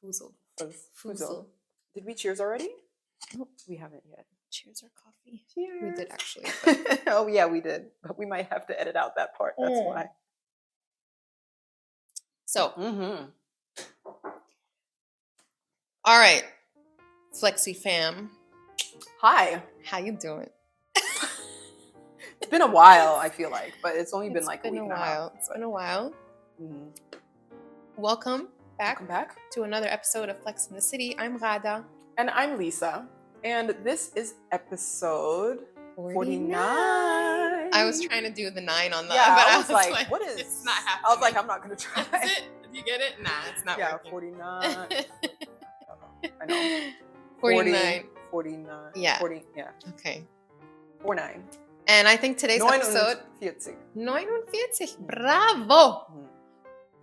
Fuzel. Fuzel. Did we cheers already? Nope. We haven't yet. Cheers or coffee? Cheers. We did actually. But... Oh yeah, we did. But we might have to edit out that part. That's why. So. All right. Flexy Fam. Hi. How you doing? It's been a while, I feel like, but it's only been like a week and a half. It's been a while. Welcome back. Welcome back to another episode of Flex in the City. I'm Rada. And I'm Lisa. And this is episode 49. I was trying to do the 9 on that. Yeah, but I was like, what is... It's not happening. I was like, I'm not going to try. Is it? Did you get it? Nah, it's not working. 49. I know. 49. 49. Yeah. 40, yeah. Okay. 49. And I think today's episode... 49. 49. Bravo!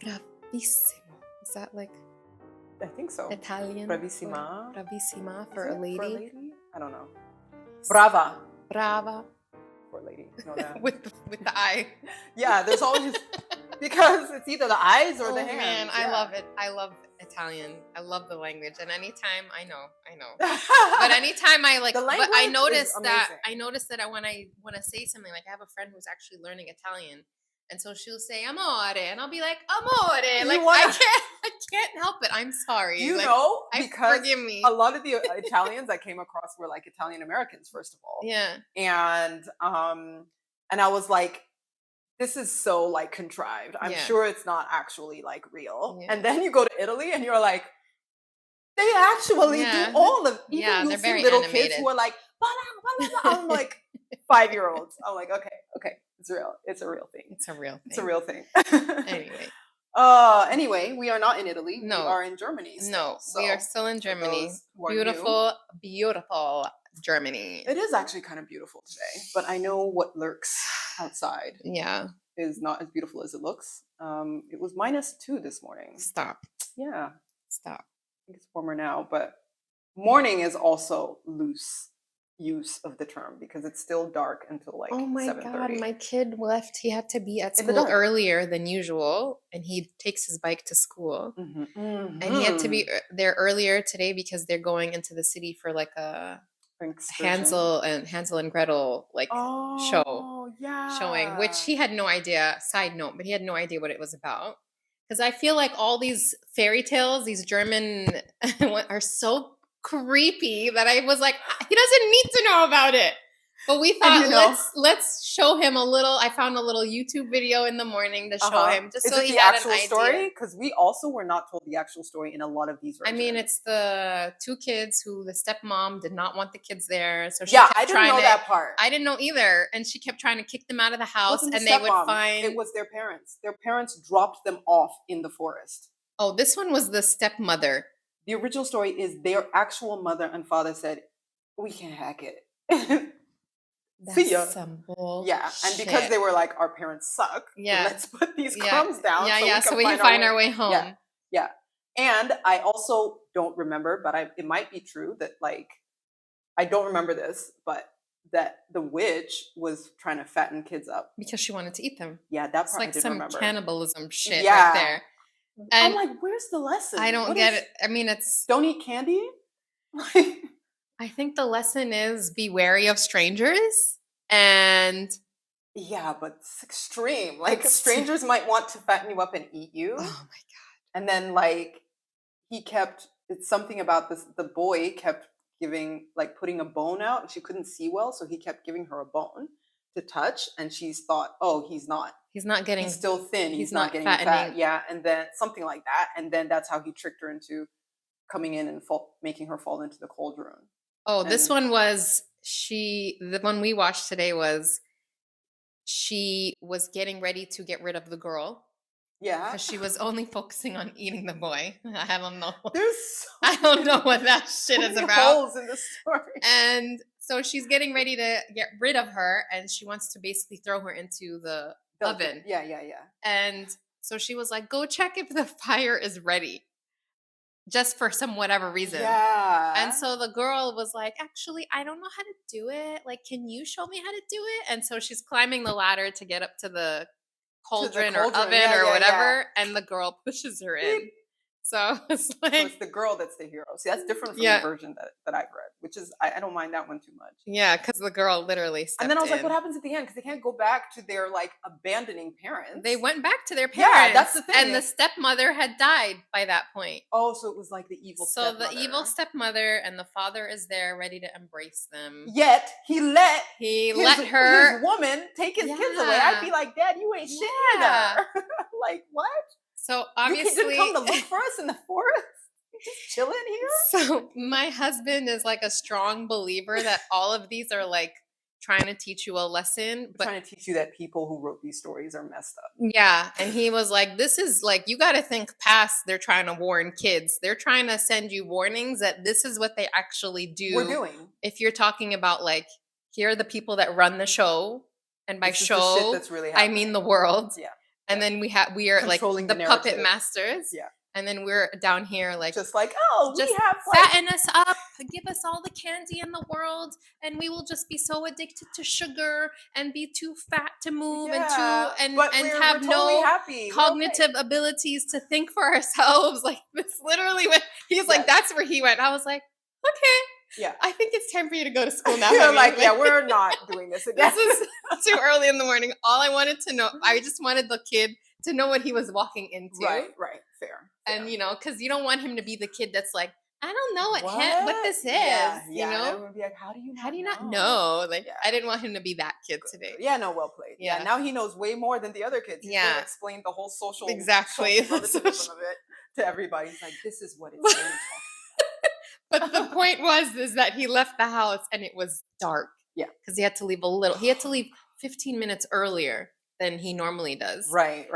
Bravissimo. Is that like... I think so. Italian? Bravissima. Bravissima for a lady. For a lady? I don't know. Brava. Brava. For a lady. You know that. with the eye. Yeah, there's always... Because it's either the eyes or the hands. Man, yeah. I love it. I love Italian. I love the language. And anytime I know. But anytime I like, but I noticed that when I want to say something, like I have a friend who's actually learning Italian, and so she'll say amore, and I'll be like amore. Like I can't help it. I'm sorry. You like, know, because forgive me. A lot of the Italians I came across were like Italian Americans, first of all. Yeah. And I was like, this is so like contrived. I'm sure it's not actually like real. Yeah. And then you go to Italy and you're like, they actually do all of even you see little animated kids who are like, blah, blah, blah. I'm like 5-year-olds. I'm like, okay, it's real. It's a real thing. It's a real thing. It's a real thing. Anyway. Anyway, we are not in Italy. No. We are in Germany. No, we are still in Germany. Beautiful Germany. It is actually kind of beautiful today, but I know what lurks outside. Yeah. Is not as beautiful as it looks. It was -2 this morning. Stop. Yeah. Stop. I think it's warmer now, but morning is also loose use of the term because it's still dark until like 7:30. Oh my God, my kid left. He had to be at school earlier than usual, and he takes his bike to school. And he had to be there earlier today because they're going into the city for like a Hansel and Gretel like showing, which he had no idea. Side note, but he had no idea what it was about. Because I feel like all these fairy tales, these German are so creepy that I was like, he doesn't need to know about it. But we thought let's show him a little. I found a little YouTube video in the morning to show him, just so he had an idea. Story? Because we also were not told the actual story in a lot of these versions. I mean, it's the 2 kids who the stepmom did not want the kids there, so she I didn't know that part. I didn't know either, and she kept trying to kick them out of the house, and they would find it was their parents. Their parents dropped them off in the forest. Oh, this one was the stepmother. The original story is their actual mother and father said, "We can't hack it." That's some bullshit. Yeah, and because they were like, our parents suck. Yeah, let's put these crumbs down. So we can find our way home. Yeah. And I also don't remember, but it might be true that like, I don't remember this, but that the witch was trying to fatten kids up because she wanted to eat them. Yeah, that's like some remember. Cannibalism shit right there. And I'm like, where's the lesson? I don't get it. I mean, it's don't eat candy. I think the lesson is be wary of strangers and yeah, but it's extreme. Like strangers might want to fatten you up and eat you. Oh my God. And then like it's something about this, the boy kept putting a bone out and she couldn't see well. So he kept giving her a bone to touch. And she's thought, oh, he's still thin. He's not getting fat. Yeah. And then something like that. And then that's how he tricked her into coming in and making her fall into the cauldron. Oh, this one was the one we watched today was she was getting ready to get rid of the girl. Yeah. Because she was only focusing on eating the boy. I don't know. I don't know what that shit is about. Holes in the story. And so she's getting ready to get rid of her and she wants to basically throw her into the oven. Yeah. And so she was like, go check if the fire is ready. Just for some whatever reason. Yeah. And so the girl was like, actually, I don't know how to do it. Like, can you show me how to do it? And so she's climbing the ladder to get up to the cauldron or oven or whatever. Yeah. And the girl pushes her in. So it's So like, it's the girl that's the hero. See, that's different from the yeah, version that I've read, which is I don't mind that one too much. yeah, because the girl literally And then I stepped was like, what in. happens at the end? Because they can't go back to their like abandoning parents. They went back to their Yeah, that's parents, the thing. and the stepmother had died by that point. Oh, so it was like the evil So stepmother. the evil stepmother and the father is there ready to embrace them. Yet he let her his woman take his kids away. I'd be like, Dad, you ain't shit either. Like, what? So You obviously didn't come to look for us in the forest? You just chilling here? So my husband is like a strong believer that all of these are like trying to teach you a lesson, but trying to teach you that people who wrote these stories are messed up. yeah, and he was like, this is like, you got to think past they're trying to warn kids. They're trying to send you warnings that this is what they actually do. We're doing. If you're talking about like, here are the people that run the show, and by this show, is the shit that's really I mean the world. Yeah. And then we are controlling like the puppet masters. Yeah. And then we're down here like, just like, oh, just we have fatten us up, give us all the candy in the world, and we will just be so addicted to sugar and be too fat to move and have no cognitive abilities to think for ourselves. Like this literally went, he's like, that's where he went. I was like, okay. Yeah. I think it's time for you to go to school now. You're like, yeah, we're not doing this again. This is too early in the morning. All I wanted to know, I just wanted the kid to know what he was walking into. Right, fair. And, you know, because you don't want him to be the kid that's like, I don't know what this is. Yeah, you know? And would be like, how do you not know? Like, I didn't want him to be that kid today. Yeah, no, well played. Yeah. Now he knows way more than the other kids. He's going to explain the whole social relativism of it to everybody. He's like, this is what it's going But the point is that he left the house and it was dark. Yeah. Because he had to leave 15 minutes earlier than he normally does. Right.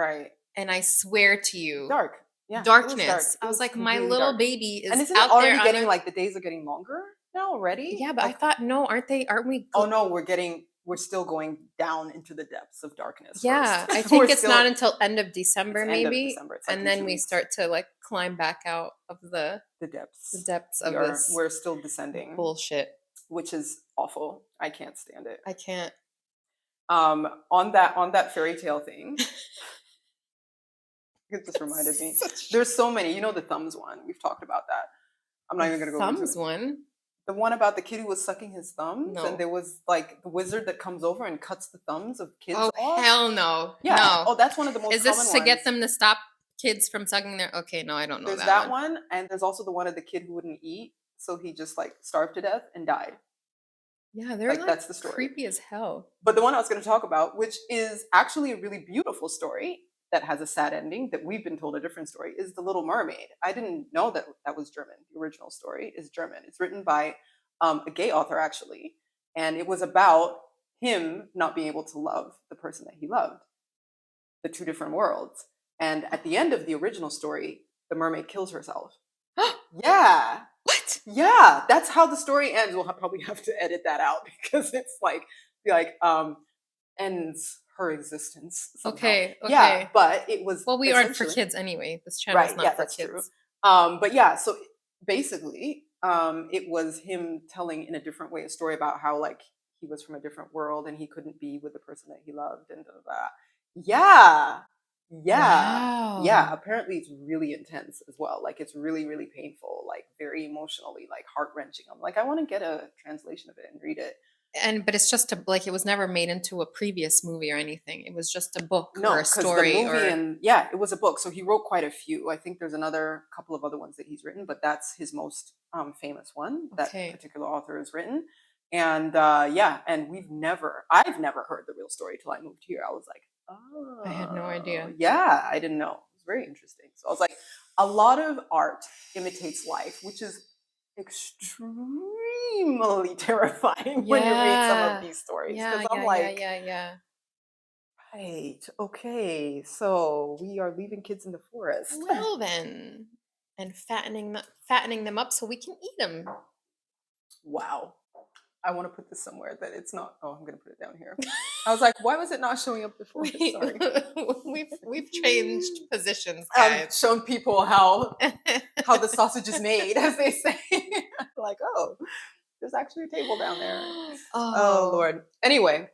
And I swear to you. Dark. Yeah. Darkness. Dark. I was like, my little baby is and isn't out it already there getting like the days are getting longer now already? Yeah, but like, I thought, no, aren't we? Oh no, we're still going down into the depths of darkness. Yeah, first. I think it's not until end of December, maybe. End of December. It's like and then we start to like climb back out of the depths. The depths of this. We're still descending. Bullshit. Which is awful. I can't stand it. I can't. On that fairy tale thing. It just reminded me. There's so many. You know the thumbs one. We've talked about that. I'm not even going to go into it. Thumbs one? The one about the kid who was sucking his thumbs. No. And there was like the wizard that comes over and cuts the thumbs of kids off. Hell no. Yeah. No. Oh, that's one of the most common ones. Is this to get them to stop kids from sucking their... Okay, no, I don't know that one. There's that one. And there's also the one of the kid who wouldn't eat. So he just like starved to death and died. Yeah, they're like that's the story. Creepy as hell. But the one I was going to talk about, which is actually a really beautiful story that has a sad ending, that we've been told a different story, is The Little Mermaid. I didn't know that was German. The original story is German. It's written by a gay author, actually. And it was about him not being able to love the person that he loved. The two different worlds. And at the end of the original story, the mermaid kills herself. Yeah. What? Yeah, that's how the story ends. We'll probably have to edit that out because it's like ends her existence somehow. Okay. Yeah, but it was... Well, we aren't for kids anyway. This channel is not for kids. True. But yeah, so basically, it was him telling in a different way a story about how like he was from a different world and he couldn't be with the person that he loved and yeah. Wow. Yeah, apparently it's really intense as well. Like it's really, really painful, like very emotionally, like heart-wrenching. I'm like, I want to get a translation of it and read it. But it's just it was never made into a previous movie or anything. It was just a book or a story. The movie it was a book. So he wrote quite a few. I think there's another couple of other ones that he's written, but that's his most famous one that particular author has written. And and I've never heard the real story till I moved here. I was like, oh, I had no idea. Yeah, I didn't know. It was very interesting. So I was like, a lot of art imitates life, which is extremely terrifying when you read some of these stories. I'm like, right, okay, so we are leaving kids in the forest. Well then, and fattening them up so we can eat them. Wow. I want to put this somewhere that it's not. Oh, I'm going to put it down here. I was like, why was it not showing up before? Sorry. We've changed positions, guys. I've shown people how the sausage is made, as they say. Like, oh, there's actually a table down there. Oh Lord. Anyway,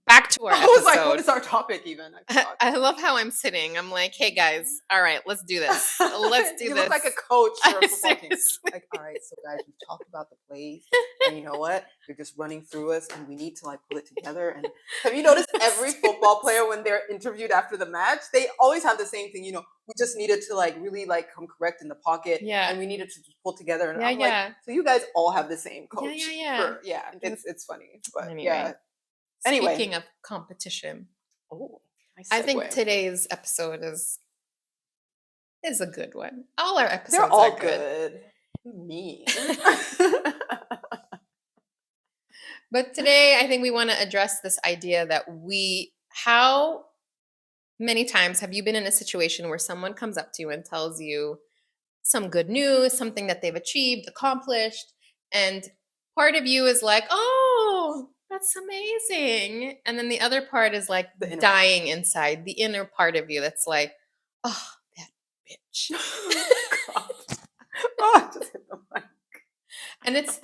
back to to our I was like, what episode. is our topic even? I love how I'm sitting. I'm like, hey guys, all right, let's do this. Let's do You this. look like a coach for a football team. Seriously. Like, all right, so guys, we've talked about the plays, and you know what? You're just running through us, and we need to like pull it together. And have you noticed every football player when they're interviewed after the match, they always have the same thing. You know, we just needed to like really like come correct in the pocket, Yeah. and we needed to just pull together. And Yeah, I'm yeah. like, so you guys all have the same coach. Yeah. It's funny, but Anyway. yeah. Speaking of competition, nice I think segue. today's episode is a good one. All our episodes They're all are good. Me. But today, I think we want to address this idea that how many times have you been in a situation where someone comes up to you and tells you some good news, something that they've achieved, accomplished, and part of you is like, oh, that's amazing. And then the other part is like dying inside, the inner part of you that's like, oh, that bitch. Oh, just hit the mic. And it's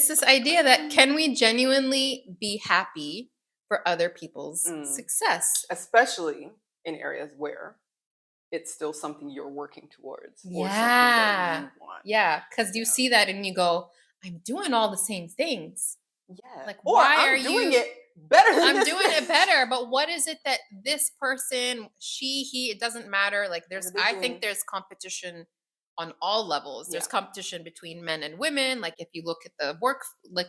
this idea that can we genuinely be happy for other people's success? Especially in areas where it's still something you're working towards. Yeah. Or something that you want. Yeah, because you see that and you go, I'm doing all the same things. Yeah. Like, or why I'm are doing you it better than I'm doing it better, but what is it that this person, she, he, it doesn't matter. Like I think there's competition on all levels. There's competition between men and women. Like if you look at the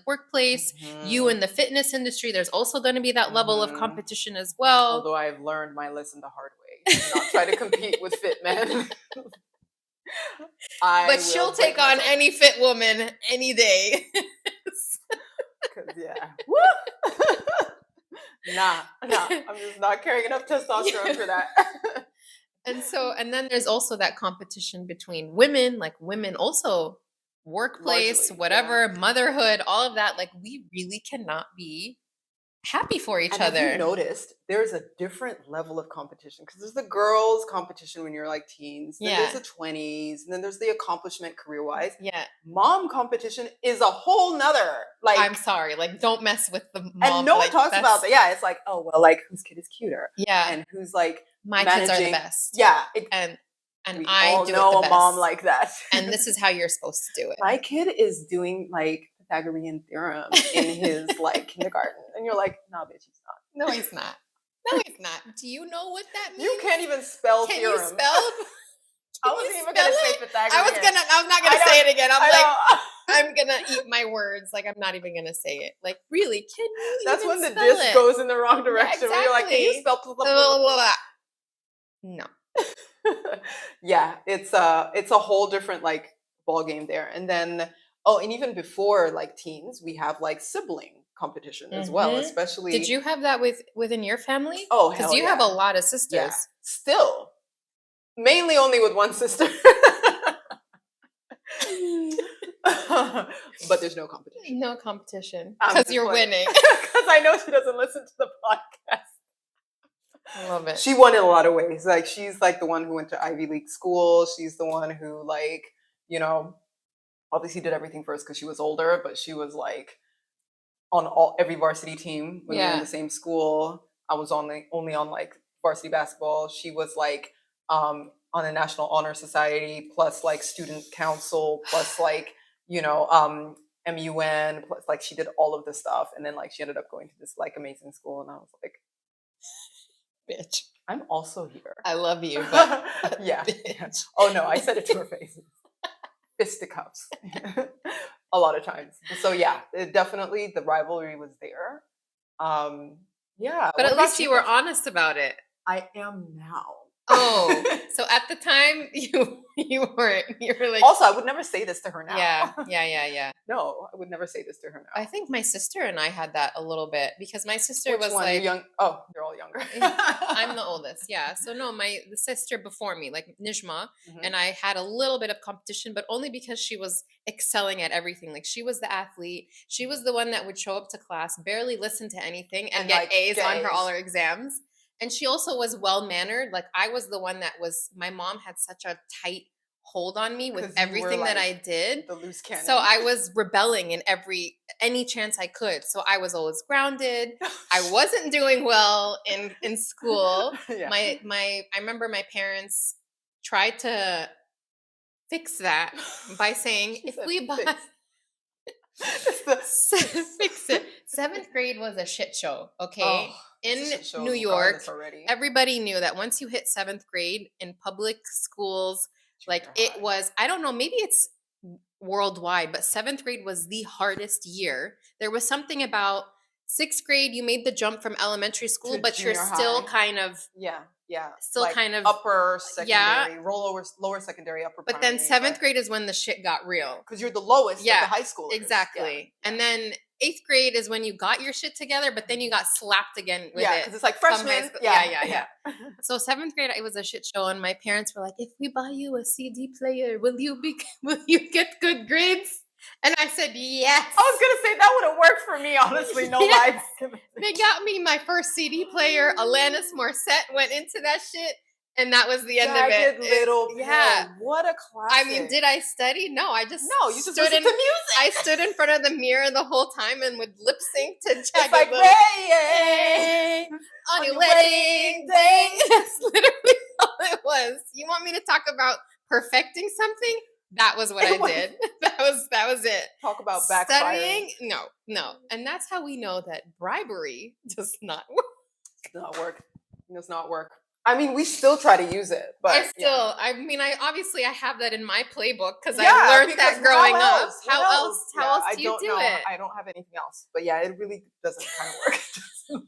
workplace, you in the fitness industry, there's also going to be that level of competition as well. Although I've learned my lesson the hard way. Do not try to compete with fit men. But she'll take on any fit woman any day. Yeah. Nah. I'm just not carrying enough testosterone for that. And then there's also that competition between women, like women also workplace, largely, whatever, motherhood, all of that. Like we really cannot be happy for each other. Have you noticed there's a different level of competition? Because there's the girls' competition when you're like teens, then there's the 20s, and then there's the accomplishment career-wise. Yeah. Mom competition is a whole nother. Like, I'm sorry, like don't mess with the mom. And no one talks about that. Yeah, it's like, oh well, like whose kid is cuter? Yeah. And who's like my kids are the best. Yeah. And we I all do know it the a best. mom like that. And this is how you're supposed to do it. My kid is doing like Pythagorean theorem in his like kindergarten, and you're like, no, bitch, he's not. No, he's not. No, he's not. Do you know what that means? You can't even spell Can theorem. You spell? I wasn't even gonna say Pythagorean. I was not gonna say it again. I'm gonna eat my words. Like I'm not even gonna say it. Like really, can you? That's even when the spell disc it? goes in the wrong direction. Yeah, exactly. Where you're like, can you spell? No. Yeah, it's a whole different like ball game there. And then and even before like teens, we have like sibling competition as well, especially. Did you have that within your family? Oh, because you have a lot of sisters. Yeah. Still, mainly only with one sister. But there's no competition. No competition because you're winning. Because I know she doesn't listen to the podcast. I love it. She won in a lot of ways. Like she's like the one who went to Ivy League school. She's the one who like, obviously did everything first because she was older, but she was like on every varsity team when we were in the same school. I was only on like varsity basketball. She was like on a National Honor Society plus like student council plus like, MUN plus like she did all of this stuff. And then like she ended up going to this like amazing school. And I was like, bitch. I'm also here. I love you, but yeah. Oh no, I said it to her face. Fisticuffs. A lot of times. So yeah, definitely the rivalry was there. Yeah. But at least you were honest about it. I am now. Oh, so at the time you weren't. You were like. Also, I would never say this to her now. Yeah. No, I would never say this to her now. I think my sister and I had that a little bit because my sister was one? like Young. Oh, they're all younger. I'm the oldest. Yeah. So no, the sister before me, like Nijma, and I had a little bit of competition, but only because she was excelling at everything. Like she was the athlete. She was the one that would show up to class, barely listen to anything, and get like, A's on all her exams. And she also was well-mannered. Like I was the one that was, my mom had such a tight hold on me with 'Cause you were, everything that I like, did. the loose cannon. So I was rebelling in any chance I could. So I was always grounded. I wasn't doing well in school. Yeah. I remember my parents tried to fix that by saying, She if said we buy fix. It's the fix it. Seventh grade was a shit show, okay? Oh, In it's a shit show New York, regardless already. everybody knew that once you hit seventh grade in public schools, like Junior it high. was, I don't know, maybe it's worldwide, but seventh grade was the hardest year. There was something about sixth grade, you made the jump from elementary school, To but you're junior still high. kind of, Yeah, yeah. still Like kind of, upper yeah. secondary, lower secondary, upper But then primary. seventh grade is when the shit got real. Because you're the lowest of Yeah, the high schoolers. exactly. Yeah, And then eighth grade is when you got your shit together, but then you got slapped again with yeah, it. because it's like Come high freshman. school. Yeah, Yeah. So seventh grade, it was a shit show, and my parents were like, "If we buy you a CD player, will you get good grades?" And I said, "Yes." I was gonna say that would have worked for me, honestly. No Yes. lie. They got me my first CD player. Alanis Morissette went into that shit, and that was the end of it. Jagged Little Pill. Yeah. What a classic. I mean, did I study? No, I just No, you just listened to music. I stood in front of the mirror the whole time and would lip sync to Jagged It's like, Little. hey, On your wedding day. That's literally all it was. You want me to talk about perfecting something? That was what I did. That was it. Talk about backfiring. Studying? No. And that's how we know that bribery does not work. Does not work. I mean, we still try to use it, but I mean, I obviously I have that in my playbook because I learned that growing up. How else do you do it? I don't have anything else, but yeah, it really doesn't kind of work.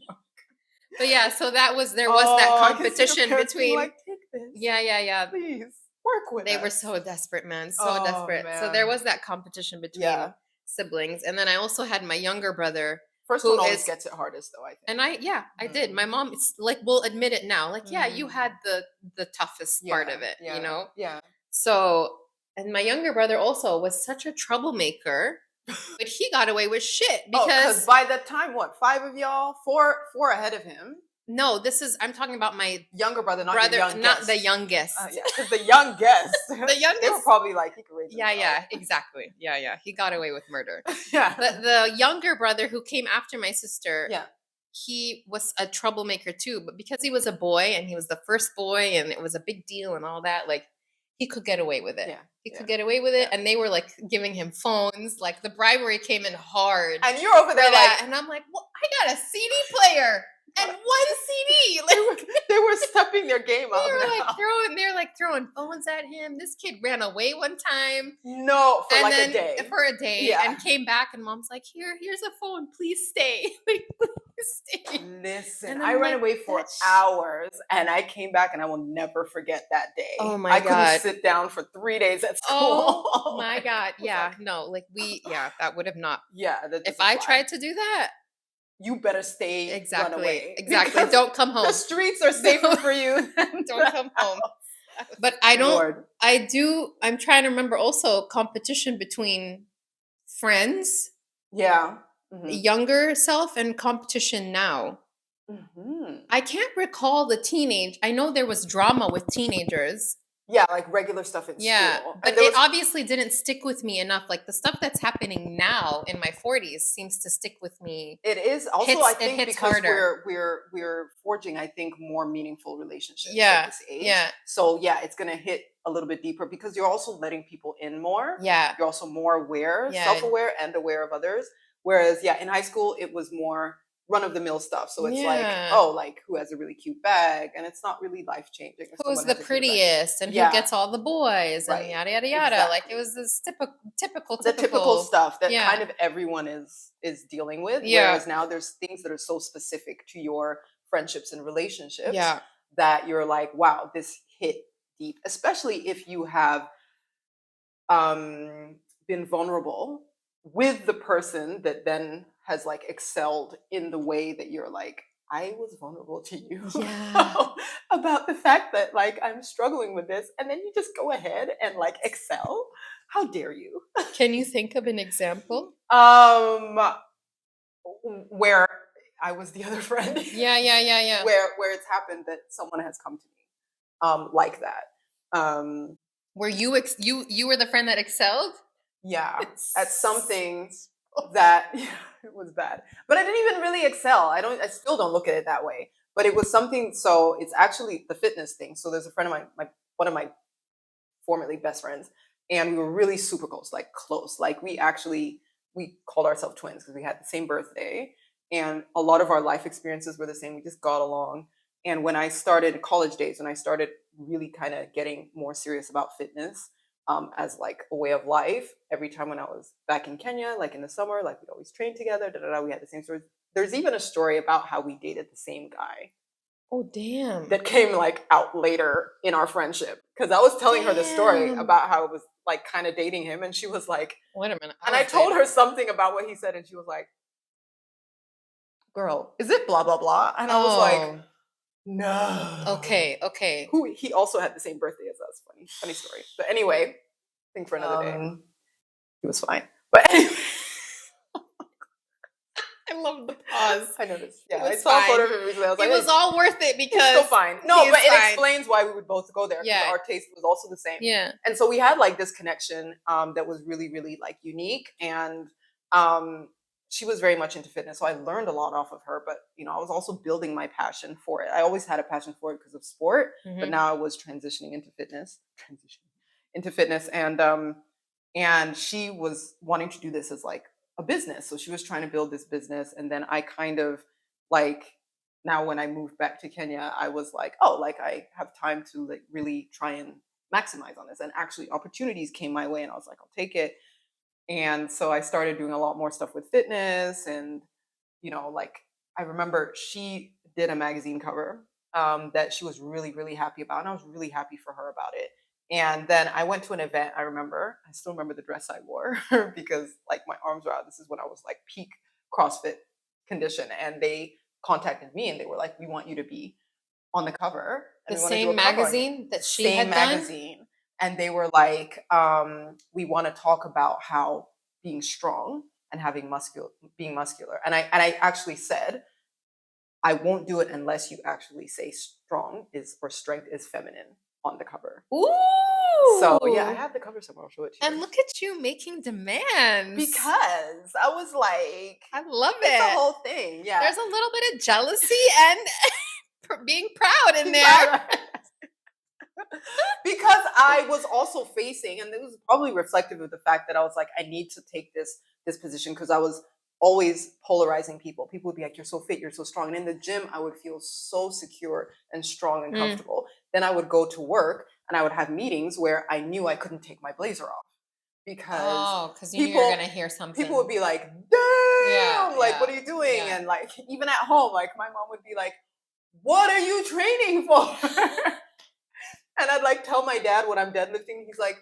But yeah, so there was that competition between. Like, take this. Yeah. Please work with They us. were so desperate, man. So desperate. Man. So there was that competition between siblings, and then I also had my younger brother. First one always gets it hardest, though, I think. And I did. My mom, it's like, will admit it now. Like, yeah, you had the toughest part of it, you know? Yeah. So, and my younger brother also was such a troublemaker, but he got away with shit because by that time, what, 5 of y'all, four ahead of him. No, I'm talking about my younger brother, not the youngest. Yeah, because the youngest. The youngest. They were probably like, he could raise himself. Yeah, exactly. Yeah. He got away with murder. Yeah. The younger brother who came after my sister, yeah, he was a troublemaker too, but because he was a boy and he was the first boy and it was a big deal and all that, like, he could get away with it. Yeah. He could get away with it. And they were like giving him phones. Like, the bribery came in hard. And you're over there like, and I'm like, well, I got a CD player and one CD. Like, they were stepping their game up. They were throwing phones at him. This kid ran away one time. No, for a day. For a day, and came back, and mom's like, here's a phone. Please stay. Like, please stay. Listen, I ran away for hours, and I came back, and I will never forget that day. Oh my God. I couldn't sit down for 3 days at school. Oh my God. Yeah. No, like that would have not. Yeah. If I tried to do that, you better stay. Exactly. Run away. Exactly. Don't come home. The streets are safer for you. Don't come home. But I'm trying to remember also competition between friends. Yeah. Mm-hmm. Younger self and competition now. Mm-hmm. I can't recall I know there was drama with teenagers. Yeah, like regular stuff in school. But it obviously didn't stick with me enough. Like, the stuff that's happening now in my 40s seems to stick with me. It is also, I think, because we're forging, I think, more meaningful relationships at this age. Yeah. So it's gonna hit a little bit deeper because you're also letting people in more. Yeah. You're also more aware, self-aware, and aware of others. Whereas, in high school, it was more run-of-the-mill stuff. So it's like who has a really cute bag, and it's not really life-changing. Who's the prettiest, and who gets all the boys, and yada yada yada. Exactly. Like, it was this typical stuff that kind of everyone is dealing with. Whereas now there's things that are so specific to your friendships and relationships that you're like, wow, this hit deep. Especially if you have been vulnerable with the person that then has like excelled in the way that you're like, I was vulnerable to you about the fact that like I'm struggling with this, and then you just go ahead and like excel. How dare you? Can you think of an example? Where I was the other friend. Yeah. Where it's happened that someone has come to me like that. Were you you were the friend that excelled? Yeah, at something that it was bad. But I didn't even really excel. I still don't look at it that way. But it was something, so it's actually the fitness thing. So there's a friend of mine, one of my formerly best friends, and we were really super close, like close. Like we called ourselves twins because we had the same birthday, and a lot of our life experiences were the same. We just got along. And when I started college days, when I started really kind of getting more serious about fitness, as like a way of life, every time when I was back in Kenya, like in the summer, like we'd always train together. Da, da, da, we had the same stories. There's even a story about how we dated the same guy Oh, damn. that came like out later in our friendship, because I was telling her the story about how I was like kind of dating him, and she was like, wait a minute. and I told her something about what he said, and she was like, girl, is it blah blah blah? And I was like, no. Okay. Who, he also had the same birthday as us. Funny story. But anyway, think for another day. He was fine. But anyway. I love the pause. I noticed. Yeah, I saw a photo of him recently. I was like, it was all worth it because still fine. No, but it explains why we would both go there, because our taste was also the same. Yeah. And so we had like this connection that was really, really like unique. And she was very much into fitness. So I learned a lot off of her, but you know, I was also building my passion for it. I always had a passion for it because of sport, but now I was transitioning into fitness. And she was wanting to do this as like a business. So she was trying to build this business. And then I kind of like, now when I moved back to Kenya, I was like, oh, like I have time to like really try and maximize on this. And actually opportunities came my way and I was like, I'll take it. And so I started doing a lot more stuff with fitness. And, you know, like I remember she did a magazine cover that she was really, really happy about. And I was really happy for her about it. And then I went to an event. I still remember the dress I wore because like my arms were out. This is when I was like peak CrossFit condition. And they contacted me and they were like, we want you to be on the cover. And the same magazine that she had done? And they were like, we want to talk about how being strong and being muscular. And I actually said, I won't do it unless you actually say strength is feminine on the cover. Ooh. So yeah, I have the cover somewhere. I'll show it to you. And look at you making demands. Because I was like, I love it. It's the whole thing. Yeah. There's a little bit of jealousy and being proud in there. Because I was also facing, and it was probably reflective of the fact that I was like, I need to take this position, because I was always polarizing people. People would be like, you're so fit, you're so strong. And in the gym, I would feel so secure and strong and comfortable. Then I would go to work and I would have meetings where I knew I couldn't take my blazer off. Because you knew you were going to hear something. People would be like, damn, what are you doing? Yeah. And like, even at home, like my mom would be like, what are you training for? And I'd like tell my dad when I'm deadlifting, he's like,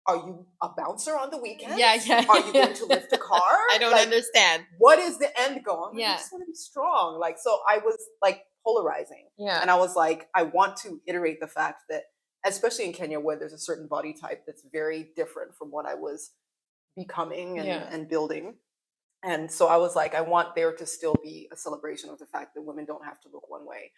are you a bouncer on the weekends? Yeah. Are you going to lift a car? I don't understand. What is the end goal? I just want to be strong. Like, so I was like polarizing. Yeah. And I was like, I want to iterate the fact that, especially in Kenya, where there's a certain body type that's very different from what I was becoming and building. And so I was like, I want there to still be a celebration of the fact that women don't have to look one way.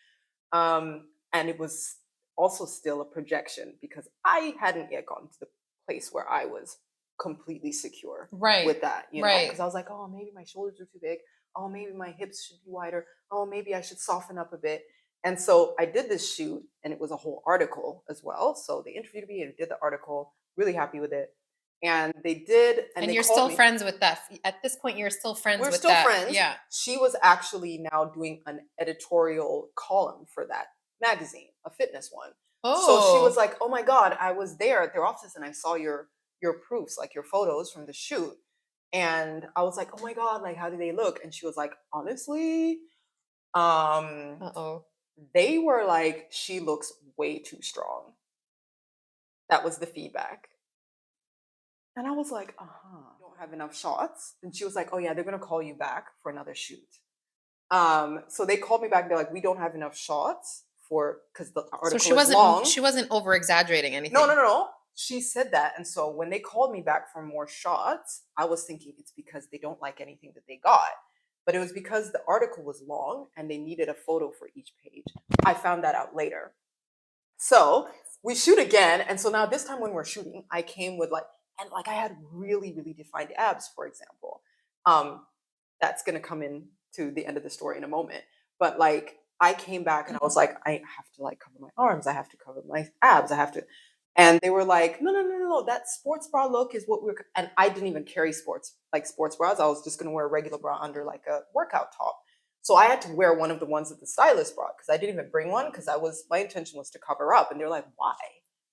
And it was also still a projection, because I hadn't yet gotten to the place where I was completely secure with that, you know, because I was like, oh, maybe my shoulders are too big. Oh, maybe my hips should be wider. Oh, maybe I should soften up a bit. And so I did this shoot, and it was a whole article as well. So they interviewed me and did the article, really happy with it. And they did. And you're still friends with that. At this point, you're still friends with that. We're still friends. Yeah. She was actually now doing an editorial column for that magazine, a fitness one. Oh. So she was like, oh my God, I was there at their office and I saw your proofs, like your photos from the shoot. And I was like, oh my God, like, how do they look? And she was like, honestly, they were like, she looks way too strong. That was the feedback. And I was like, don't have enough shots. And she was like, oh yeah, they're going to call you back for another shoot. So they called me back. They're like, we don't have enough shots because the article was long. She wasn't over exaggerating anything. No. She said that. And so when they called me back for more shots, I was thinking it's because they don't like anything that they got. But it was because the article was long and they needed a photo for each page. I found that out later. So we shoot again. And so now this time when we're shooting, I came with like, and like I had really, really defined abs, for example. That's going to come in to the end of the story in a moment. But like, I came back and I was like, I have to like cover my arms. I have to cover my abs. I have to. And they were like, no, no, no, no, no. That sports bra look is what we're, and I didn't even carry sports bras. I was just going to wear a regular bra under like a workout top. So I had to wear one of the ones that the stylist brought because I didn't even bring one because my intention was to cover up. And they're like, why?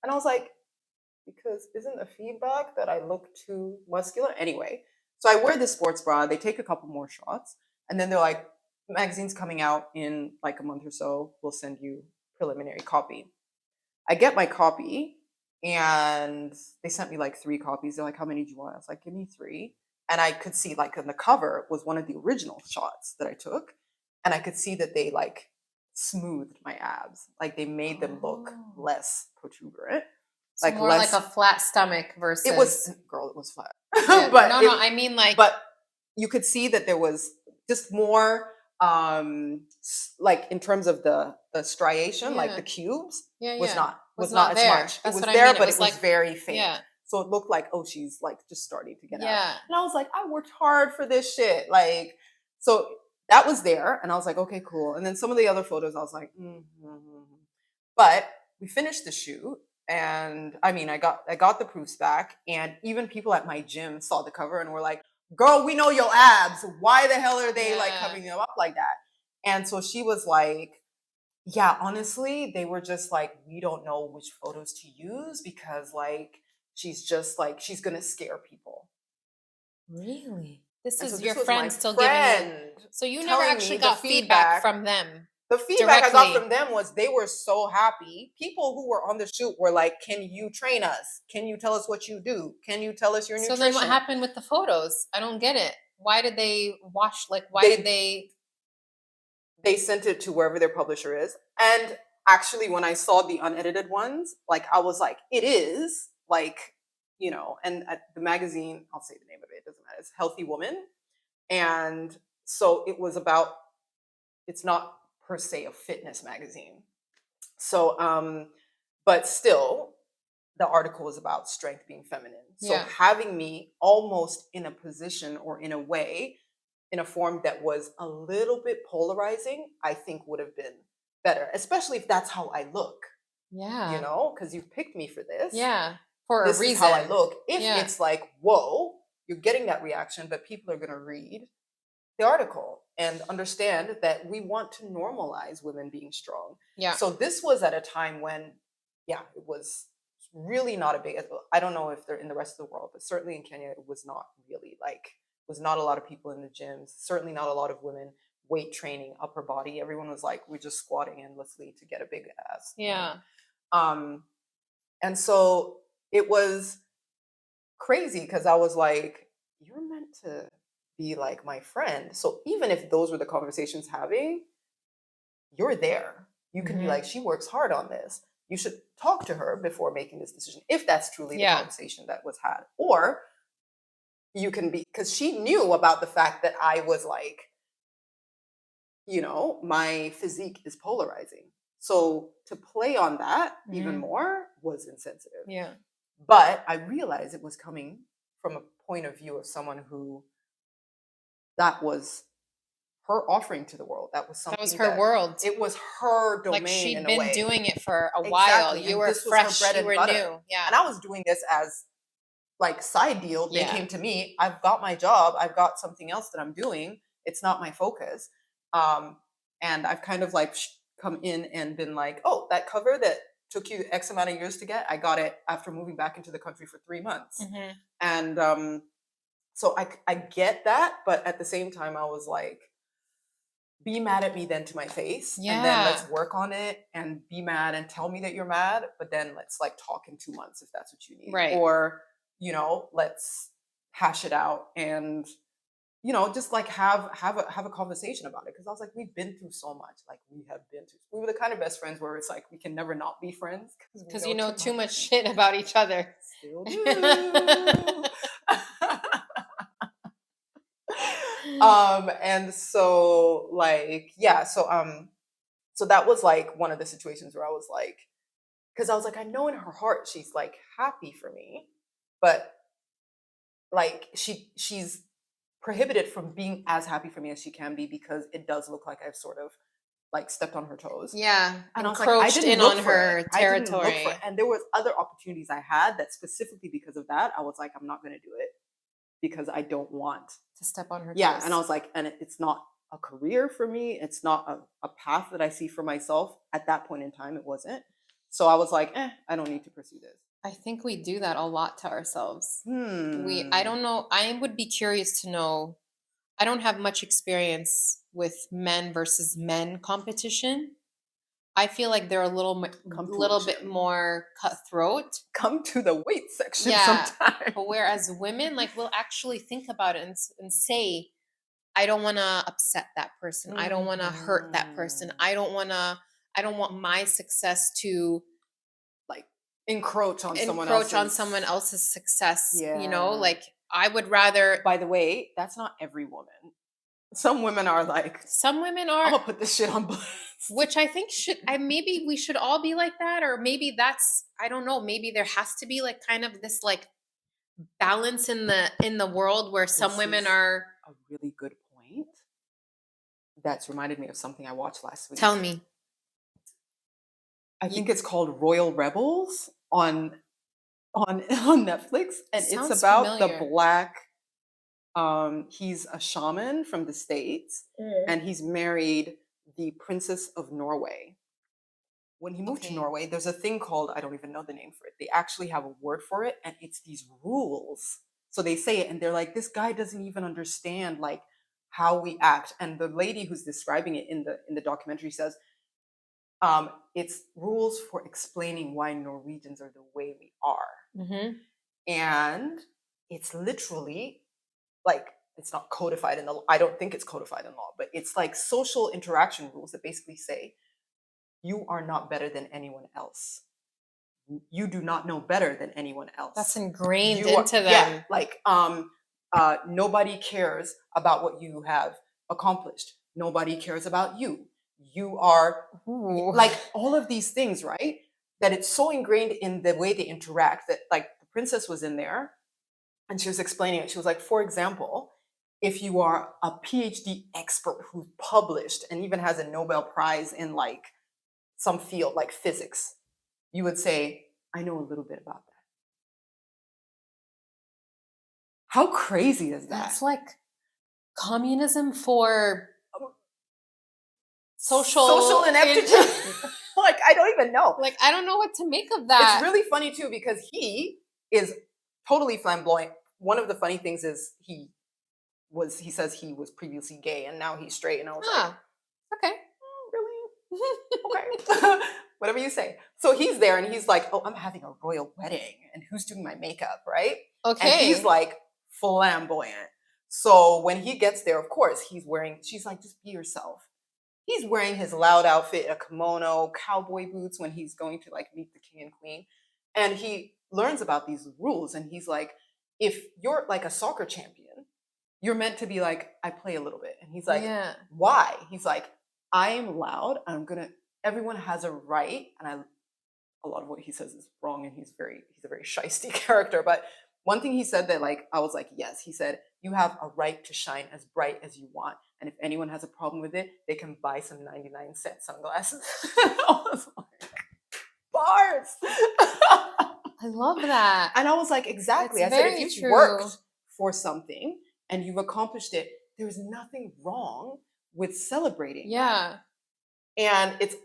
And I was like, because isn't the feedback that I look too muscular? Anyway, so I wear this sports bra. They take a couple more shots. And then they're like, the magazine's coming out in like a month or so. We'll send you preliminary copy. I get my copy and they sent me like 3 copies. They're like, how many do you want? I was like, give me 3. And I could see like on the cover was one of the original shots that I took. And I could see that they like smoothed my abs. Like they made them look less protuberant. So like more less, like a flat stomach versus. It was flat. Yeah. But no, I mean like. But you could see that there was just more like in terms of the striation, like the cubes was not as much. It was there, but it was very faint. Yeah. So it looked like, oh, she's like just starting to get out. And I was like, I worked hard for this shit. Like, so that was there. And I was like, okay, cool. And then some of the other photos, I was like, But we finished the shoot. And I mean, I got the proofs back. And even people at my gym saw the cover and were like, girl, we know your abs. Why the hell are they like covering them up like that? And so she was like, yeah, honestly, they were just like, we don't know which photos to use because like, she's just like, she's going to scare people. Really? This is your friend still giving you. So you never actually got feedback from them. The feedback I got from them was they were so happy. People who were on the shoot were like, can you train us? Can you tell us what you do? Can you tell us your nutrition? So then what happened with the photos? I don't get it. Why did they wash? Like, why did they? They sent it to wherever their publisher is. And actually, when I saw the unedited ones, like I was like, it is like, you know, and at the magazine, I'll say the name of it, doesn't matter. It's Healthy Woman. And so it was about, it's not per se a fitness magazine. So, but still, the article was about strength being feminine. So having me almost in a position or in a way, in a form that was a little bit polarizing, I think would have been better, especially if that's how I look. Yeah. You know, because you've picked me for this. Yeah. For this a reason. Is how I look. If it's like, whoa, you're getting that reaction, but people are going to read the article and understand that we want to normalize women being strong. Yeah. So this was at a time when, it was really not a big, I don't know if they're in the rest of the world, but certainly in Kenya, it was not really like, was not a lot of people in the gyms, certainly not a lot of women weight training, upper body. Everyone was like, we're just squatting endlessly to get a big ass. Yeah. And so it was crazy because I was like, you're meant to be like my friend. So even if those were the conversations having, you're there. You can be like, she works hard on this. You should talk to her before making this decision, if that's truly the conversation that was had. Or you can be, because she knew about the fact that I was like, you know, my physique is polarizing. So to play on that even more was insensitive. Yeah. But I realized it was coming from a point of view of someone who that was her offering to the world. That was something. That was her world. It was her domain. Like she'd in a been way. Doing it for a while. You were fresh. You were new. Yeah. And I was doing this as like side deal. They came to me. I've got my job. I've got something else that I'm doing. It's not my focus. And I've kind of like come in and been like, oh, that cover that took you X amount of years to get, I got it after moving back into the country for 3 months. And so I get that, but at the same time, I was like, be mad at me then to my face, and then let's work on it, and be mad and tell me that you're mad, but then let's like talk in 2 months if that's what you need. Right. Or, you know, let's hash it out and, you know, just like have a conversation about it. Cause I was like, we've been through so much. Like we were the kind of best friends where it's like, we can never not be friends. Cause you know too much shit about each other. Still do. And so like, so that was like one of the situations where I was like, because I was like, I know in her heart she's like happy for me, but like she's prohibited from being as happy for me as she can be because it does look like I've sort of like stepped on her toes. Yeah, And I was like, I encroached didn't in look on for it. her I didn't look for it. territory. And there was other opportunities I had that specifically because of that, I was like, I'm not going to do it because I don't want To step on her yeah. toes. And I was like, and it's not a career for me. It's not a path that I see for myself. At that point in time, it wasn't. So I was like, I don't need to pursue this. I think we do that a lot to ourselves. Hmm. I don't know. I would be curious to know. I don't have much experience with men versus men competition. I feel like they're a little bit more cutthroat. Come to the weight section Yeah. sometime. But whereas women, like, will actually think about it and say, I don't want to upset that person. I don't want to hurt that person. I don't want my success to like encroach on someone else's success. Yeah. Like, I would rather. By the way, that's not every woman. Some women are like, I'm gonna put this shit on blast. Which I think maybe we should all be like that, or maybe that's, I don't know, maybe there has to be like kind of this like balance in the world where some women are. A really good point. That's reminded me of something I watched last week. Tell me. I think it's called Royal Rebels on Netflix, and it's about the black. He's a shaman from the States, and he's married the Princess of Norway. When he moved to Norway, there's a thing called, I don't even know the name for it. They actually have a word for it, and it's these rules. So they say it, and they're like, this guy doesn't even understand like how we act. And the lady who's describing it in the documentary says, it's rules for explaining why Norwegians are the way we are. Mm-hmm. And it's literally like, it's not codified in the law. I don't think it's codified in law, but it's like social interaction rules that basically say, you are not better than anyone else. You do not know better than anyone else. That's ingrained into them. Yeah, like nobody cares about what you have accomplished. Nobody cares about you. You are like all of these things, right? That it's so ingrained in the way they interact that like the princess was in there and she was explaining it. She was like, for example, if you are a PhD expert who's published and even has a Nobel Prize in like some field like physics, you would say, I know a little bit about that. How crazy is that? That's like communism for social ineptitude. Like, I don't even know. Like, I don't know what to make of that. It's really funny too, because he is totally flamboyant. One of the funny things is he says he was previously gay and now he's straight. And I was like, okay. Really? Okay. Whatever you say. So he's there and he's like, oh, I'm having a royal wedding. And who's doing my makeup, right? Okay. And he's like flamboyant. So when he gets there, of course, she's like, just be yourself. He's wearing his loud outfit, a kimono, cowboy boots when he's going to like meet the king and queen. And he learns about these rules. And he's like, if you're like a soccer champion, you're meant to be like, I play a little bit. And he's like, why? He's like, I am loud. Everyone has a right. And a lot of what he says is wrong. And he's a very shisty character. But one thing he said that like, I was like, yes, he said, you have a right to shine as bright as you want. And if anyone has a problem with it, they can buy some 99-cent sunglasses. I was like, bars. I love that. And I was like, exactly. I said, if you've worked for something and you've accomplished it, there's nothing wrong with celebrating. Yeah. And it's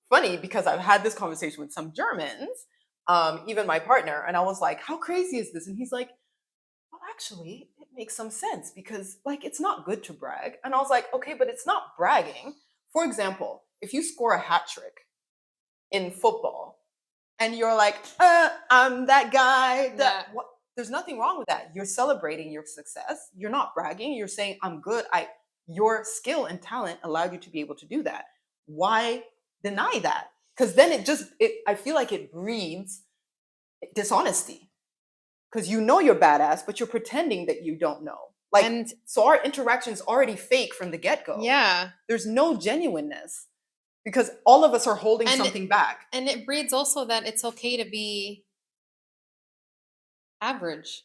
funny because I've had this conversation with some Germans, even my partner, and I was like, how crazy is this? And he's like, well, actually, it makes some sense because like, it's not good to brag. And I was like, okay, but it's not bragging. For example, if you score a hat trick in football and you're like, I'm that guy, there's nothing wrong with that. You're celebrating your success. You're not bragging. You're saying, I'm good. Your skill and talent allowed you to be able to do that. Why deny that? Because then I feel like it breeds dishonesty. Because you know you're badass, but you're pretending that you don't know. So our interaction is already fake from the get-go. Yeah. There's no genuineness. Because all of us are holding And something back. And it breeds also that it's okay to be average.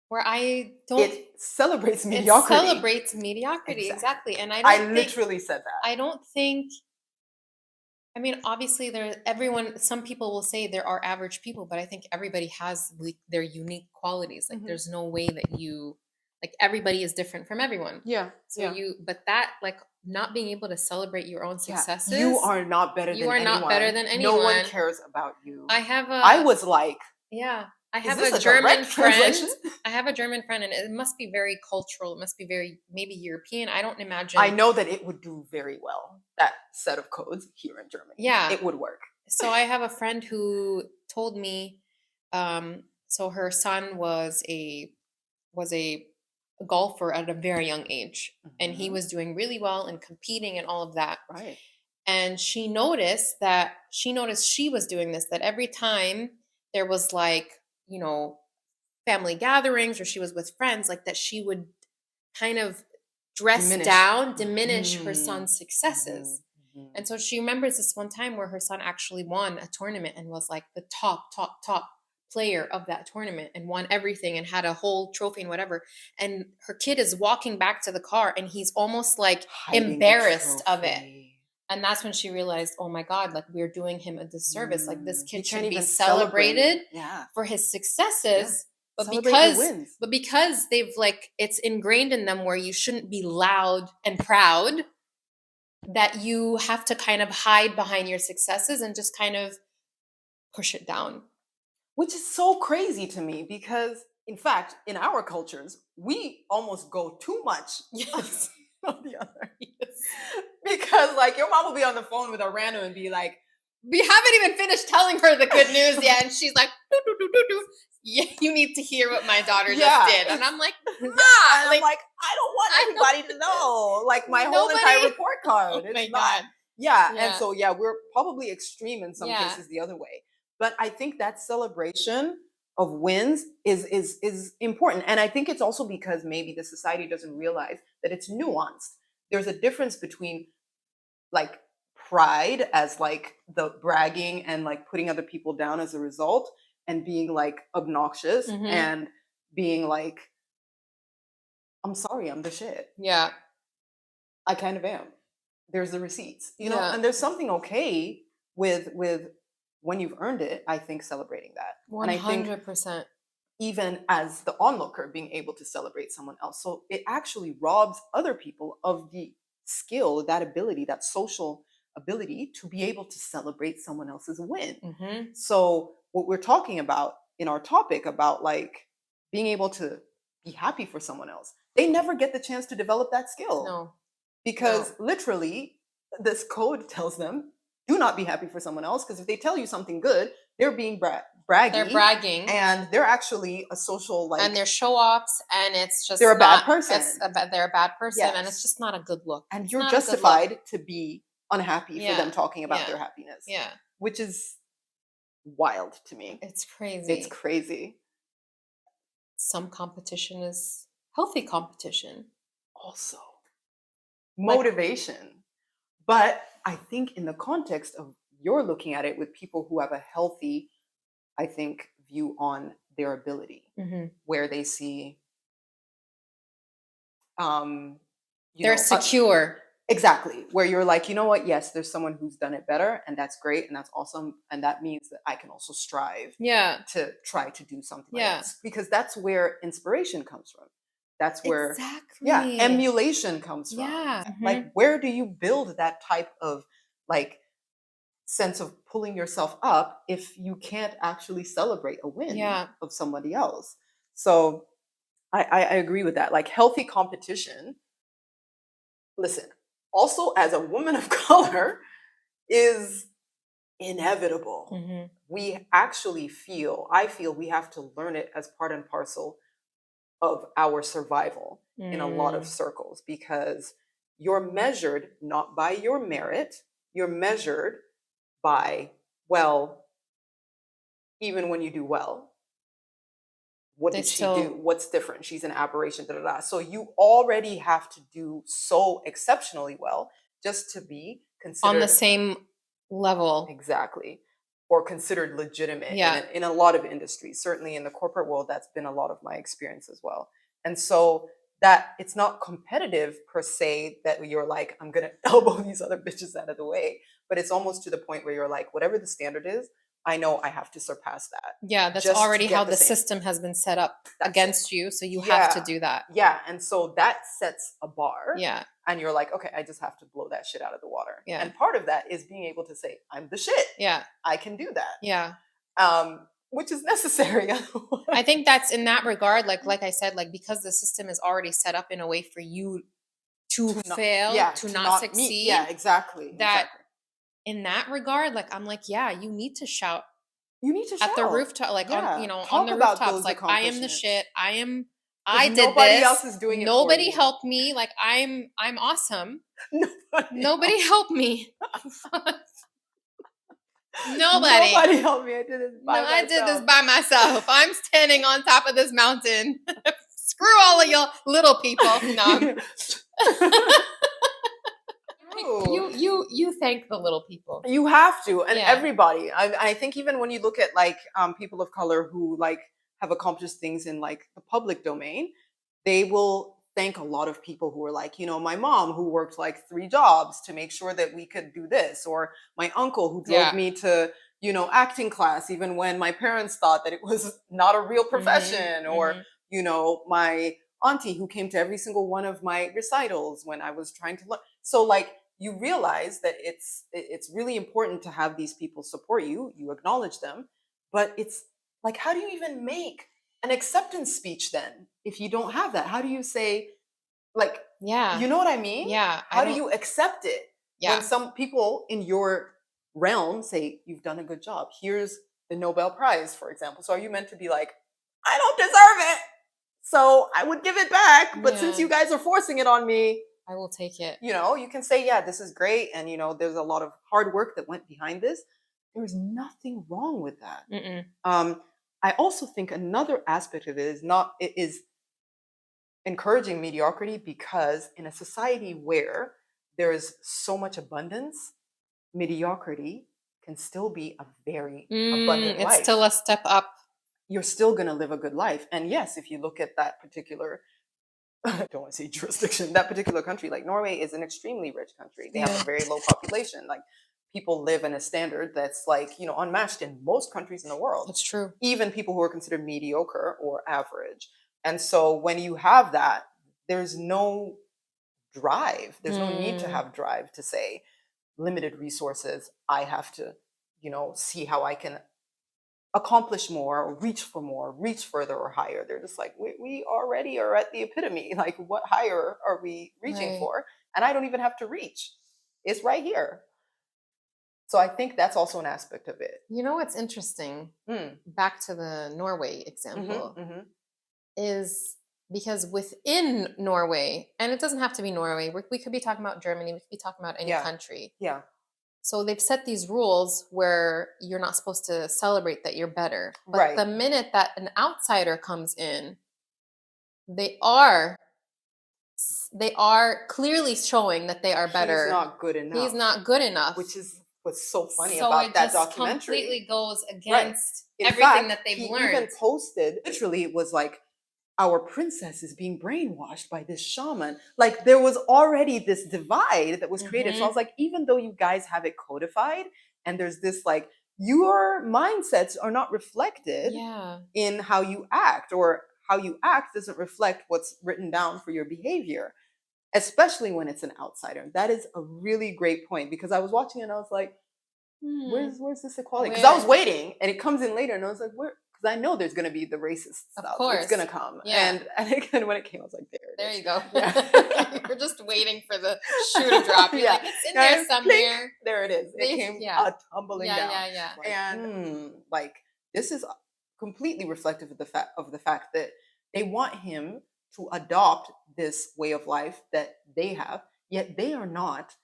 Where I don't. It celebrates It mediocrity. celebrates mediocrity, exactly. And I literally said that. I don't think. I mean, obviously, some people will say there are average people, but I think everybody has like their unique qualities. Like, there's no way that like, everybody is different from everyone. Yeah. So but that, like, not being able to celebrate your own successes. You are not better than anyone. You are not better than anyone. No one cares about you. I was like, yeah. I have a German friend. I have a German friend, and it must be very cultural. It must be very maybe European. I don't imagine. I know that it would do very well, that set of codes here in Germany. Yeah, it would work. So I have a friend who told me, so her son was a golfer at a very young age, and he was doing really well and competing and all of that. Right. And she noticed she was doing this, that every time there was, like, family gatherings or she was with friends, like, that she would kind of diminish her son's successes. And so she remembers this one time where her son actually won a tournament and was like the top player of that tournament and won everything and had a whole trophy and whatever. And her kid is walking back to the car and he's almost like embarrassed of it. And that's when she realized, oh my God, like, we're doing him a disservice. Like, this kid should be celebrated for his successes. But because they've, like, it's ingrained in them where you shouldn't be loud and proud, that you have to kind of hide behind your successes and just kind of push it down. Which is so crazy to me because, in fact, in our cultures, we almost go too much. Yes. On the other. Yes. Because, like, your mom will be on the phone with a random and be like, we haven't even finished telling her the good news yet. And she's like, doo, doo, doo, doo, doo. Yeah, you need to hear what my daughter just did. And I'm like, nah. I'm like, I don't want everybody to know. Like, my whole entire report card. Oh my God. Yeah. And so, we're probably extreme in some cases the other way. But I think that celebration of wins is important. And I think it's also because maybe the society doesn't realize that it's nuanced. There's a difference between, like, pride as, like, the bragging and, like, putting other people down as a result, and being, like, obnoxious and being like, I'm sorry, I'm the shit. Yeah. I kind of am. There's the receipts, know, and there's something okay with when you've earned it, I think, celebrating that. 100%. And I think even as the onlooker, being able to celebrate someone else. So it actually robs other people of the skill, that ability, that social ability to be able to celebrate someone else's win. So what we're talking about in our topic about, like, being able to be happy for someone else, they never get the chance to develop that skill. No. Because literally this code tells them, do not be happy for someone else, because if they tell you something good, they're being braggy. They're bragging. And they're actually a social, like... And they're show-offs, and it's just... They're a bad person. They're a bad person, and it's just not a good look. And you're justified to be unhappy for them talking about their happiness. Yeah. Which is wild to me. It's crazy. It's crazy. Some competition is healthy competition. Also. Motivation. But I think in the context of you're looking at it with people who have a healthy, I think, view on their ability, where they see, they're secure. Exactly. Where you're like, you know what? Yes, there's someone who's done it better, and that's great, and that's awesome, and that means that I can also strive to try to do something else. Because that's where inspiration comes from. That's where emulation comes from. Like, where do you build that type of, like, sense of pulling yourself up if you can't actually celebrate a win of somebody else? So I agree with that. Like, healthy competition, listen, also as a woman of color, is inevitable. We actually I feel we have to learn it as part and parcel of our survival in a lot of circles, because you're measured not by your merit, you're measured by, well, even when you do well, what did she do? What's different? She's an aberration, So you already have to do so exceptionally well just to be considered on the same level. Exactly. Or considered legitimate Yeah. in a lot of industries. Certainly in the corporate world, that's been a lot of my experience as well. And so that it's not competitive per se that you're like, I'm gonna elbow these other bitches out of the way. But it's almost to the point where you're like, whatever the standard is, I know I have to surpass that. Yeah, that's just to already how get the same. system has been set up That's against you, so you have to do that. Yeah. And so that sets a bar. Yeah. And you're like, okay, I just have to blow that shit out of the water. Yeah. And part of that is being able to say, I'm the shit. Yeah. I can do that. Yeah. Which is necessary. I think that's in that regard, like I said, like because the system is already set up in a way for you to fail, to not succeed. Yeah, exactly. That in that regard, like I'm like, yeah, you need to shout. You need to shout at the rooftop, like Yeah. on Talk on the about rooftops, those like I am the accomplishments. shit. I did nobody this. else is doing it for Nobody you. helped me. Like I'm awesome. Nobody helped me. Nobody helped me. I did this by myself. I did this by myself. I'm standing on top of this mountain. Screw all of you little people. No. You thank the little people. You have to, and everybody. I think even when you look at like people of color who like have accomplished things in like the public domain, they will thank a lot of people who are like, my mom who worked like 3 jobs to make sure that we could do this, or my uncle who drove me to acting class even when my parents thought that it was not a real profession, or my auntie who came to every single one of my recitals when I was trying to learn. So like you realize that it's really important to have these people support you. You acknowledge them, but it's like, how do you even make an acceptance speech then if you don't have that? How do you say, like, you know what I mean? Yeah. How do you accept it when some people in your realm say you've done a good job? Here's the Nobel Prize, for example. So are you meant to be like, I don't deserve it, so I would give it back, but since you guys are forcing it on me, I will take it. You can say, yeah, this is great. And, there's a lot of hard work that went behind this. There's nothing wrong with that. I also think another aspect of it is encouraging mediocrity, because in a society where there is so much abundance, mediocrity can still be a very abundant life. It's still a step up. You're still going to live a good life. And yes, if you look at that particular I don't want to say jurisdiction, that particular country, like Norway is an extremely rich country. They have a very low population. Like people live in a standard that's like, unmatched in most countries in the world. That's true. Even people who are considered mediocre or average. And so when you have that, there's no drive. There's no need to have drive to say limited resources. I have to, see how I can accomplish more, or reach for more, reach further or higher. They're just like, we already are at the epitome. Like, what higher are we reaching for? And I don't even have to reach. It's right here. So I think that's also an aspect of it. You know what's interesting? Back to the Norway example, is because within Norway, and it doesn't have to be Norway, we could be talking about Germany, we could be talking about any country. Yeah. So they've set these rules where you're not supposed to celebrate that you're better. But the minute that an outsider comes in, they are clearly showing that they are better. He's not good enough. He's not good enough. Which is what's so funny about that documentary. So it completely goes against everything that they've learned. He even posted, literally it was like, our princess is being brainwashed by this shaman. Like there was already this divide that was created. So I was like, even though you guys have it codified and there's this like, your mindsets are not reflected in how you act, or how you act doesn't reflect what's written down for your behavior, especially when it's an outsider. That is a really great point, because I was watching it and I was like, where's this equality? Because I was waiting and it comes in later and I was like, where? Because I know there's going to be the racist stuff. Of course. It's going to come. And again, when it came, I was like, there you go. You're just waiting for the shoe to drop. You're like, it's in there somewhere. Plink. There it is. It came tumbling down. And like, this is completely reflective of the fact that they want him to adopt this way of life that they have, yet they are not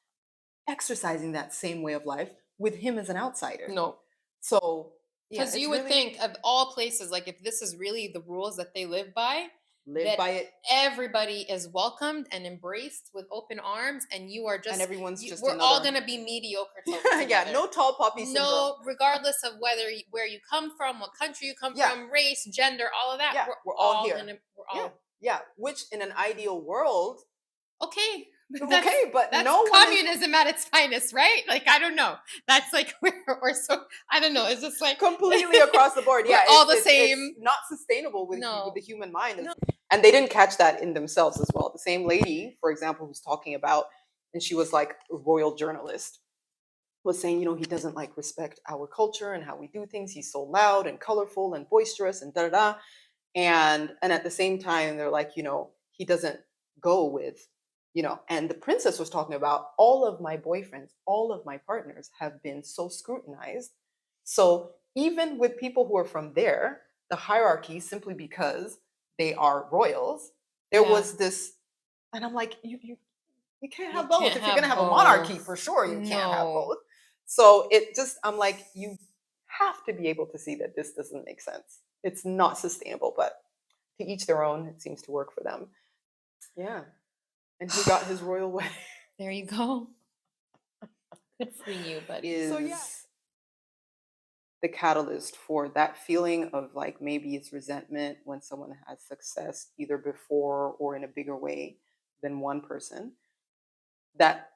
exercising that same way of life with him as an outsider. No. So... Because you would think of all places, like if this is really the rules that they live by, live by it. Everybody is welcomed and embraced with open arms, and you are just, and everyone's just we're another... all gonna be mediocre together. Yeah, no tall poppy syndrome. No, regardless of where you come from, what country you come from, race, gender, all of that. Yeah, we're all here. We're all which in an ideal world, okay. But that's no communism at its finest, right? Like, I don't know. That's like we're so, I don't know. It's just like completely across the board. Yeah, all the same. It's not sustainable with the human mind. No. And they didn't catch that in themselves as well. The same lady, for example, who's talking about, and she was like a royal journalist, was saying, he doesn't like respect our culture and how we do things. He's so loud and colorful and boisterous and da da da. And at the same time, they're like, he doesn't go with, and the princess was talking about, all of my boyfriends, all of my partners have been so scrutinized. So even with people who are from there, the hierarchy, simply because they are royals, there was this, and I'm like, you can't have both. If you're going to have a monarchy, for sure, you can't have both. So it just, I'm like, you have to be able to see that this doesn't make sense. It's not sustainable, but to each their own. It seems to work for them. Yeah. And he got his royal wedding. There you go. Good for you, buddy. So the catalyst for that feeling of like, maybe it's resentment when someone has success either before or in a bigger way than one person. That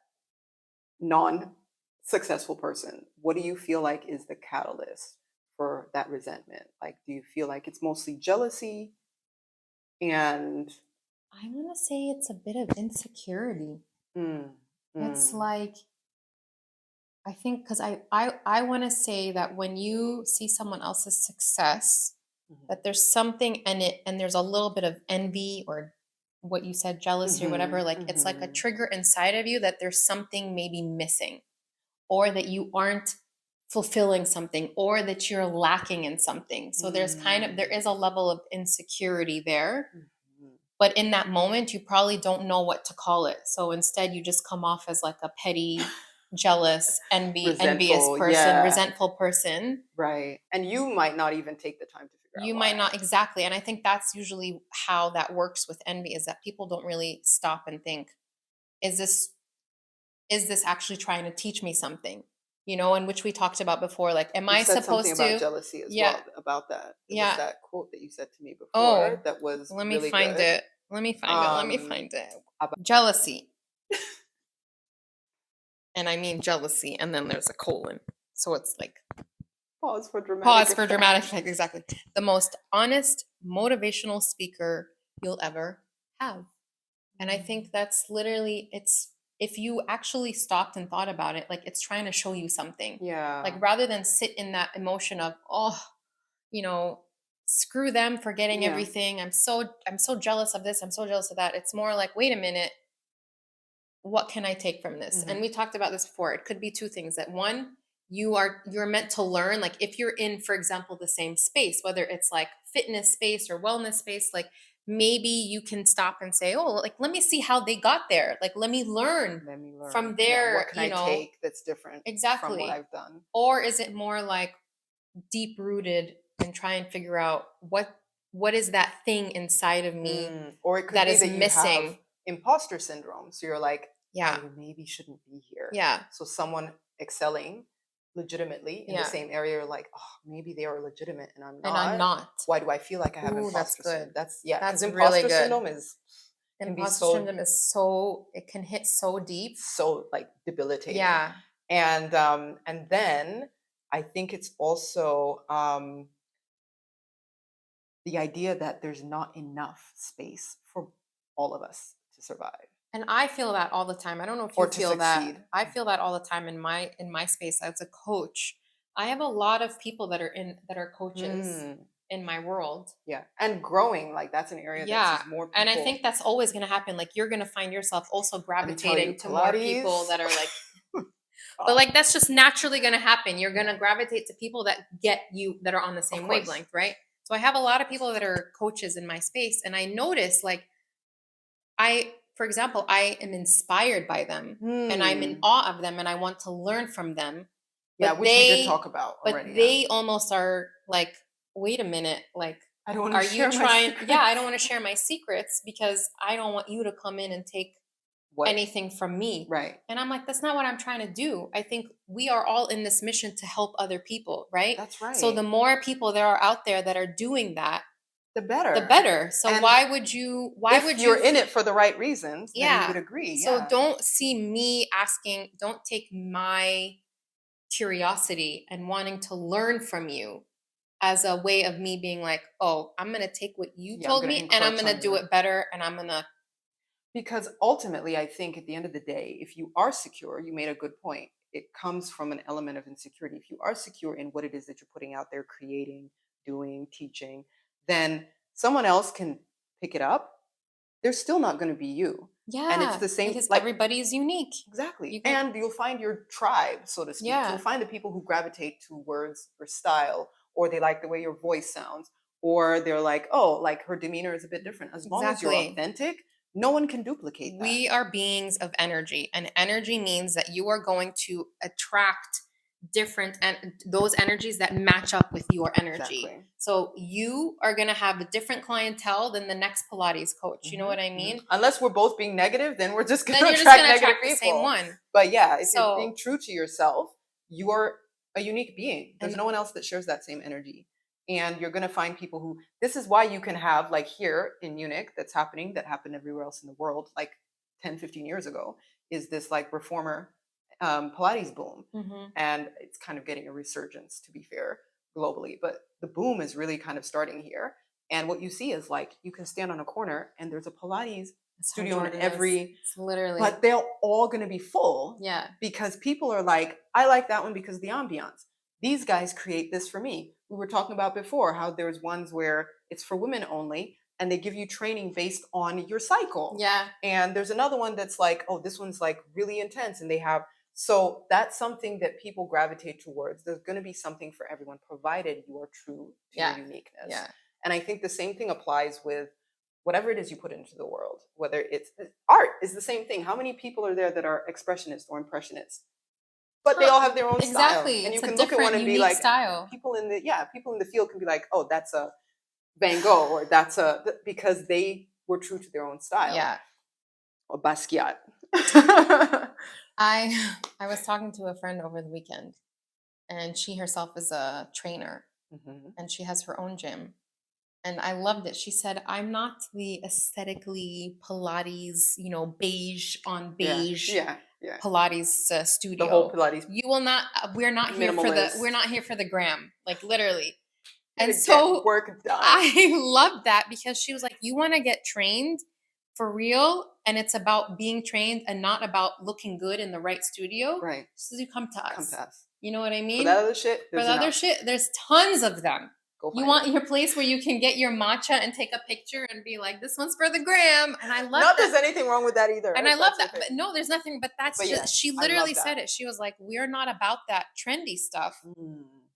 non-successful person, what do you feel like is the catalyst for that resentment? Like, do you feel like it's mostly jealousy? And I want to say it's a bit of insecurity. It's like, I think, because I want to say that when you see someone else's success, that there's something in it, and there's a little bit of envy or what you said, jealousy or whatever. Like, it's like a trigger inside of you that there's something maybe missing, or that you aren't fulfilling something, or that you're lacking in something. So there is a level of insecurity there. But in that moment, you probably don't know what to call it. So instead, you just come off as like a petty, jealous, envious person, resentful person. Right. And you might not even take the time to figure out. You might not, exactly. And I think that's usually how that works with envy, is that people don't really stop and think, is this actually trying to teach me something? And which we talked about before. Like, am I supposed to? About jealousy as well, about that. It was that quote that you said to me before that was Let me really find good. it. Let me find it. Jealousy. And I mean jealousy, and then there's a colon. So it's like pause for dramatic effect. Exactly. The most honest, motivational speaker you'll ever have. And I think that's literally, it's, if you actually stopped and thought about it, like, it's trying to show you something. Yeah. Like, rather than sit in that emotion of, screw them for getting everything. I'm so jealous of this. I'm so jealous of that. It's more like, wait a minute, what can I take from this? And we talked about this before. It could be two things. That one, you're meant to learn. Like, if you're in, for example, the same space, whether it's like fitness space or wellness space, like, maybe you can stop and say, oh, like, let me see how they got there. Like, let me learn from their, what can I take that's different exactly from what I've done? Or is it more like deep rooted and try and figure out what is that thing inside of me or it could that be is that missing? You have imposter syndrome. So you're like, I maybe shouldn't be here. Yeah. So someone excelling legitimately in the same area, you're like, oh, maybe they are legitimate and I'm not. Why do I feel like I have imposter syndrome? That's imposter really good. syndrome syndrome is so, it can hit so deep, so like debilitating. Yeah. And then I think it's also the idea that there's not enough space for all of us to survive. And I feel that all the time. I don't know if you feel that. I feel that all the time in my space as a coach. I have a lot of people that are coaches in my world. Yeah. And growing, like, that's an area that sees more people. And I think that's always going to happen. Like, you're going to find yourself also gravitating to more people that are like, but like, that's just naturally going to happen. You're going to gravitate to people that get you, that are on the same wavelength, right? So I have a lot of people that are coaches in my space, and I notice, like, for example, I am inspired by them and I'm in awe of them and I want to learn from them. But which we did talk about already. But they almost are like, wait a minute, like, I don't want Are to you share my trying? Yeah, I secrets. don't want to share my secrets because I don't want you to come in and take What? anything from me. Right. And I'm like, that's not what I'm trying to do. I think we are all in this mission to help other people, right? That's So the right. more people there are out there that are doing that, The the better. better. So And why would you if you're in it for the right reasons, then you yeah. would agree. So Yeah. don't see me asking, don't take my curiosity and wanting to learn from you as a way of me being like, oh, I'm going to take what you Yeah, I'm told going to me and I'm encroach going on to do your. it better and I'm going to. Because ultimately, I think at the end of the day, if you are secure, you made a good point. It comes from an element of insecurity. If you are secure in what it is that you're putting out there, creating, doing, teaching, then someone else can pick it up. They're still not going to be you. And it's Yeah, the same, because like, everybody is unique. exactly. You can, And you'll find your tribe, so to speak. You'll yeah, find the people who gravitate to words or style, or they like the way your voice sounds, or they're like, oh, like her demeanor is a bit different. As long as you're exactly. authentic, no one can duplicate that. We are beings of energy, and energy means that you are going to attract different and those energies that match up with your energy. Exactly. So you are going to have a different clientele than the next Pilates coach. You know what I mean? Unless we're both being negative, then we're just going Then to you're just attract going to negative attract the same people. one. But yeah, if you're So, being true to yourself, you are a unique being. There's and no one else that shares that same energy. And you're going to find people who, this is why you can have, like here in Munich, that's happening, that happened everywhere else in the world, like 10, 15 years ago, is this like reformer Pilates boom. mhm. And it's kind of getting a resurgence, to be fair, globally. But the boom is really kind of starting here. And what you see is like you can stand on a corner and there's a Pilates That's how studio in Jordan is. every, It's literally, but they're all going to be full. yeah. Because people are like, I like that one because of the ambiance. These guys create this for me. We were talking about before how there's ones where it's for women only and they give you training based on your cycle. Yeah. And there's another one that's like, oh, this one's like really intense and they have, so that's something that people gravitate towards. There's going to be something for everyone, provided you are true to Yeah. your uniqueness. Yeah. And I think the same thing applies with whatever it is you put into the world, whether it's art is the same thing. How many people are there that are expressionists or impressionists? But they all have their own style. Exactly. And you It's a can look at one different, and be unique like, style. people in the field can be like, oh, that's a Van Gogh, or that's because they were true to their own style. Yeah. Or Basquiat. I was talking to a friend over the weekend, and she herself is a trainer, and she has her own gym. And I loved it. She said, I'm not the aesthetically Pilates, beige on beige Pilates studio. The whole Pilates. You will not, we're not here for the gram, like literally. And so get work done. I loved that because she was like, you want to get trained for real, and it's about being trained and not about looking good in the right studio. Right. So you come to us. Come to us. You know what I mean? For that other shit, there's tons of them. You want it. your place where you can get your matcha and take a picture and be like, this one's for the gram. And I love Not that. There's anything wrong with that either. And I love that. Okay. But no, there's nothing. But that's just, yeah, she literally said it. She was like, we're not about that trendy stuff.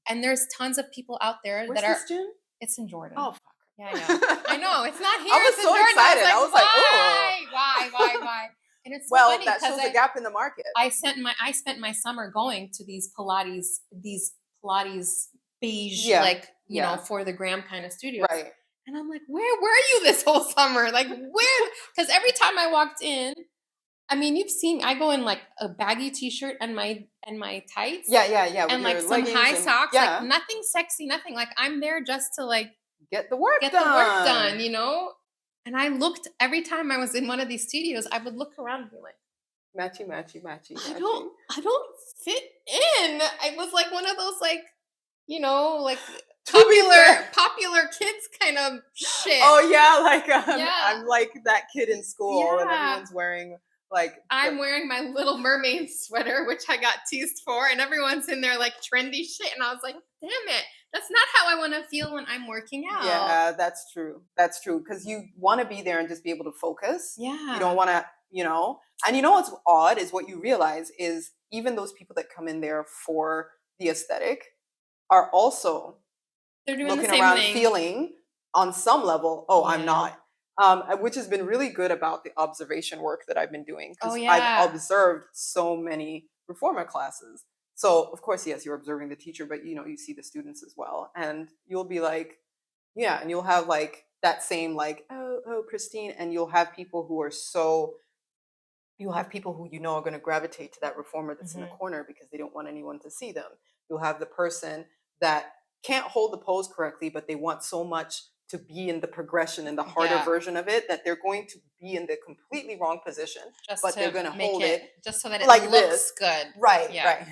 And there's tons of people out there Where's that are. This gym? It's in Jordan. Oh, fuck. Yeah, I know. I know. It's not here. I was it's so in Jordan. excited. I was like, oh. why? And it's so well, funny that shows a gap in the market. I spent my summer going to these Pilates beige, for the gram kind of studios. Right. And I'm like, where were you this whole summer? Like, where? Because every time I walked in, I mean, you've seen, I go in like a baggy t-shirt and my tights. Yeah. And like some high socks, like nothing sexy, nothing. Like I'm there just to like get the work done, And I looked every time I was in one of these studios, I would look around and be like, matchy. I don't fit in. I was like one of those like popular kids kind of shit. Oh yeah, I'm like that kid in school and everyone's wearing I'm wearing my Little Mermaid sweater, which I got teased for, and everyone's in there like trendy shit. And I was like, damn it, that's not how I want to feel when I'm working out. Yeah, that's true. Because you want to be there and just be able to focus. Yeah. You don't want to, and what's odd is what you realize is even those people that come in there for the aesthetic are also looking around feeling on some level, I'm not. Which has been really good about the observation work that I've been doing because I've observed so many reformer classes. So of course, yes, you're observing the teacher, but you see the students as well, and you'll be like, Yeah, and you'll have like that same like, oh, Christine, and you'll have people who are so you'll have people who are going to gravitate to that reformer that's in the corner because they don't want anyone to see them. You'll have the person that can't hold the pose correctly, but they want so much to be in the progression and the harder version of it that they're going to be in the completely wrong position, just but to they're going to make hold it just so that it like looks this. good. Right, Yeah. right.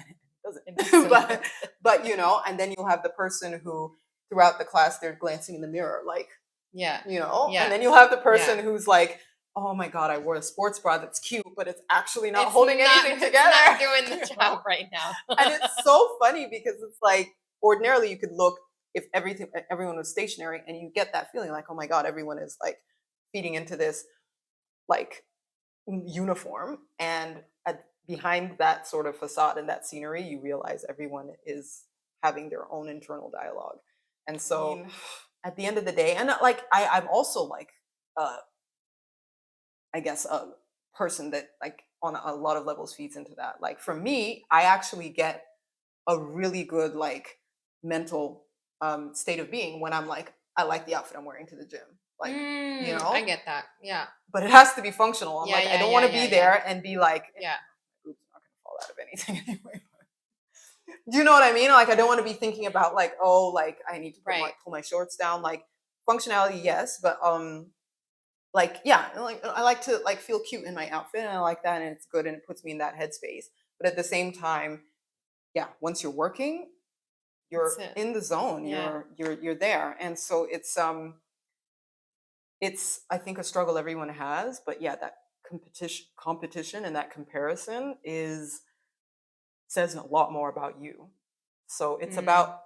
It doesn't. But and then you'll have the person who throughout the class they're glancing in the mirror like, yeah. And then you'll have the person who's like, oh my God, I wore a sports bra that's cute, but it's actually not holding anything together. It's not doing the job right now. And it's so funny because it's like, ordinarily you could look if everyone was stationary and you get that feeling like, oh my God, everyone is like feeding into this like uniform. And behind that sort of facade and that scenery, you realize everyone is having their own internal dialogue. And so at the end of the day, and like I'm also like I guess a person that like on a lot of levels feeds into that. Like for me, I actually get a really good like mental state of being when I'm like, I like the outfit I'm wearing to the gym. Like, I get that. Yeah. But it has to be functional. I'm like, I don't want to be there and be like, yeah, oops, not gonna fall out of anything anyway. Do you know what I mean? Like, I don't want to be thinking about like, oh, like I need to pull my shorts down. Like functionality, yes, but like yeah, like I like to like feel cute in my outfit, and I like that, and it's good, and it puts me in that headspace. But at the same time, yeah, once you're working, you're in the zone. Yeah. You're there, and so it's I think a struggle everyone has. But yeah, that competition and that comparison says a lot more about you. So it's about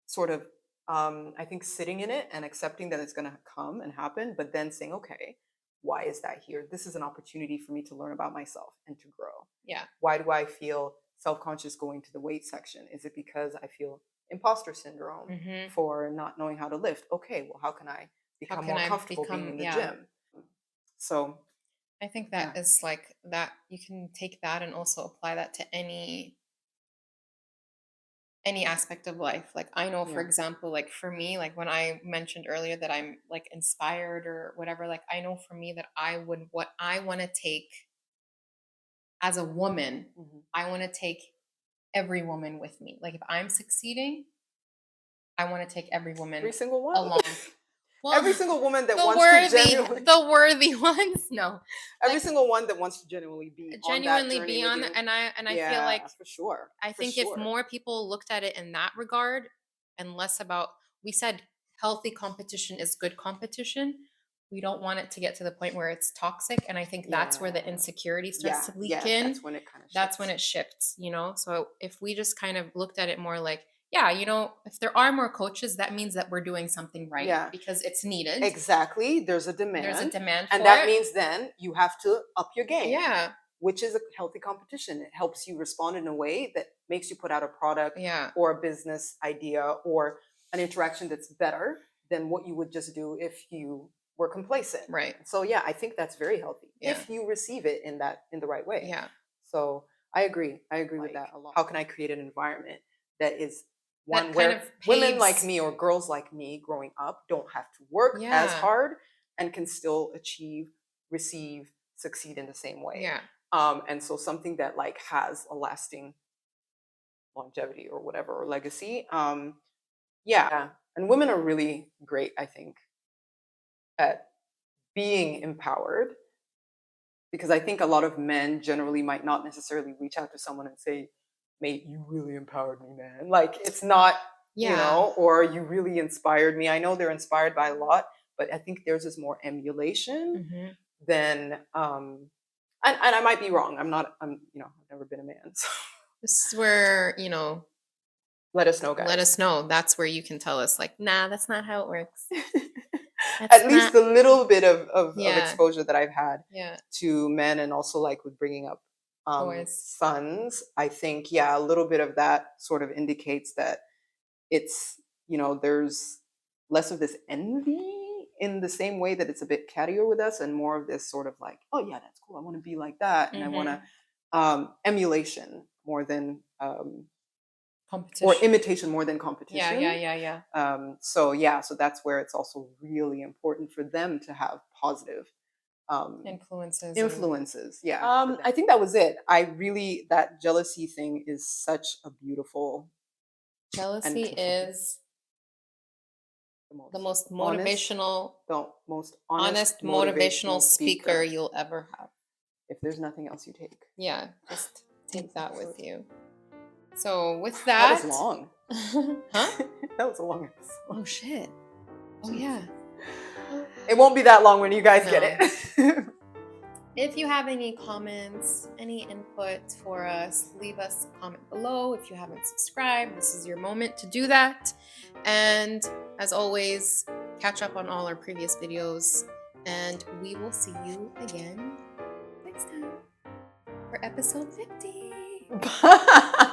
sort of I think sitting in it and accepting that it's going to come and happen, but then saying, okay, why is that here? This is an opportunity for me to learn about myself and to grow. Yeah. Why do I feel self-conscious going to the weight section? Is it because I feel imposter syndrome for not knowing how to lift? Okay, well, how can I become more comfortable being in the gym? So I think that is like that you can take that and also apply that to any aspect of life. Like I know, for example, like for me, like when I mentioned earlier that I'm like inspired or whatever, like I know for me that what I want to take as a woman, I want to take every woman with me. Like if I'm succeeding, I want to take every woman, every single one along. Well, every single woman that wants to genuinely, the worthy ones, no, every single one that wants to genuinely be on that journey with you. And I feel like for sure. I think if more people looked at it in that regard and less about, we said healthy competition is good competition. We don't want it to get to the point where it's toxic. And I think that's where the insecurity starts to leak in. That's when it kind of shifts. That's when it shifts, So if we just kind of looked at it more like, yeah, if there are more coaches, that means that we're doing something right because it's needed. Exactly. There's a demand. And that means then you have to up your game. Yeah. Which is a healthy competition. It helps you respond in a way that makes you put out a product or a business idea or an interaction that's better than what you would just do if you were complacent. Right. So yeah, I think that's very healthy if you receive it in the right way. Yeah. So I agree with that a lot. How can I create an environment that is one where women like me or girls like me growing up don't have to work as hard and can still achieve, receive, succeed in the same way. Yeah. And so something that like has a lasting longevity or whatever, or legacy. And women are really great, I think, at being empowered, because I think a lot of men generally might not necessarily reach out to someone and say, mate, you really empowered me, man. Like it's not, or you really inspired me. I know they're inspired by a lot, but I think theirs is more emulation than and I might be wrong. I'm I've never been a man. So. This is where, let us know, guys. Let us know. That's where you can tell us like, nah, that's not how it works. At least the little bit of exposure that I've had to men, and also like with bringing up sons, I think, a little bit of that sort of indicates that it's, there's less of this envy in the same way that it's a bit cattier with us, and more of this sort of like, oh yeah, that's cool, I want to be like that, and I want to emulation more than competition or imitation more than competition. yeah So that's where it's also really important for them to have positive influences. I think that was it. That jealousy thing is such a beautiful. Jealousy is the most motivational, most honest motivational speaker you'll ever have. If there's nothing else you take. Yeah, just take that with you. So with that... That was long. Huh? That was a long episode. Oh, shit. Oh, yeah. It won't be that long when you guys get it. If you have any comments, any input for us, leave us a comment below. If you haven't subscribed, this is your moment to do that. And as always, catch up on all our previous videos. And we will see you again next time for episode 50. Bye.